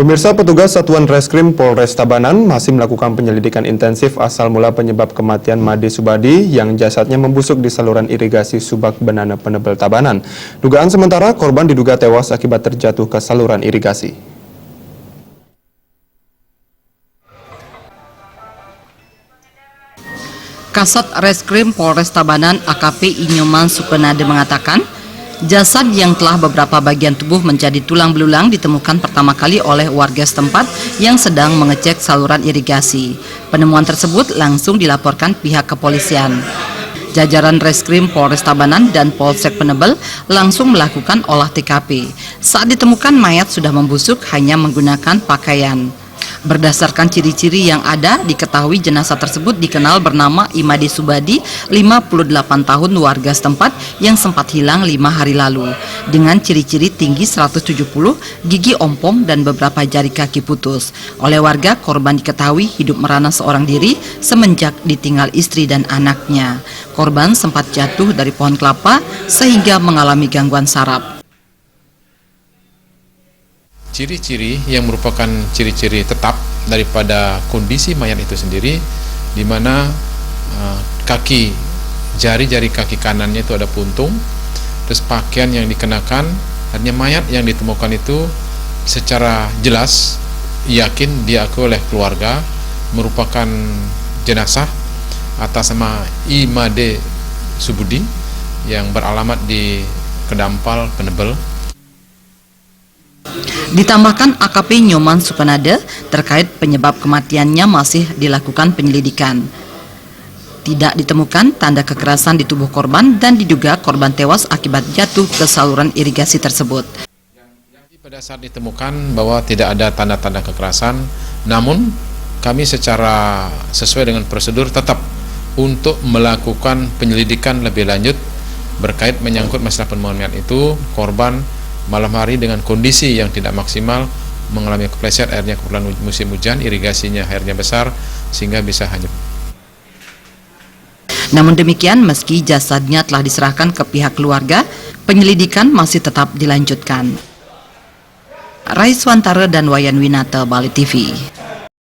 Pemirsa, petugas Satuan Reskrim Polres Tabanan masih melakukan penyelidikan intensif asal mula penyebab kematian Made Subadi yang jasadnya membusuk di saluran irigasi Subak Benana Penebel Tabanan. Dugaan sementara korban diduga tewas akibat terjatuh ke saluran irigasi. Kasat Reskrim Polres Tabanan AKP Inyoman Supenade mengatakan, jasad yang telah beberapa bagian tubuh menjadi tulang belulang ditemukan pertama kali oleh warga setempat yang sedang mengecek saluran irigasi. Penemuan tersebut langsung dilaporkan pihak kepolisian. Jajaran Reskrim Polres Tabanan dan Polsek Penebel langsung melakukan olah TKP. Saat ditemukan mayat sudah membusuk hanya menggunakan pakaian. Berdasarkan ciri-ciri yang ada, diketahui jenazah tersebut dikenal bernama Made Subadi, 58 tahun, warga setempat yang sempat hilang 5 hari lalu. Dengan ciri-ciri tinggi 170, gigi ompong dan beberapa jari kaki putus. Oleh warga, korban diketahui hidup merana seorang diri semenjak ditinggal istri dan anaknya. Korban sempat jatuh dari pohon kelapa sehingga mengalami gangguan saraf. Ciri-ciri yang merupakan ciri-ciri tetap daripada kondisi mayat itu sendiri, di mana jari-jari kaki kanannya itu ada puntung, terus pakaian yang dikenakan, artinya mayat yang ditemukan itu secara jelas yakin diakui oleh keluarga merupakan jenazah atas nama Made Subadi yang beralamat di Kedampal Penebel. Ditambahkan AKP Nyoman Supenade, terkait penyebab kematiannya masih dilakukan penyelidikan. Tidak ditemukan tanda kekerasan di tubuh korban dan diduga korban tewas akibat jatuh ke saluran irigasi tersebut. Pada saat ditemukan bahwa tidak ada tanda-tanda kekerasan, namun kami secara sesuai dengan prosedur tetap untuk melakukan penyelidikan lebih lanjut berkait menyangkut masalah penemuan itu. Korban malam hari dengan kondisi yang tidak maksimal, mengalami kepleset, airnya kebetulan musim hujan, irigasinya airnya besar sehingga bisa hanyut. Namun demikian, meski jasadnya telah diserahkan ke pihak keluarga, penyelidikan masih tetap dilanjutkan. Raiswantara dan Wayan Winata, Bali TV.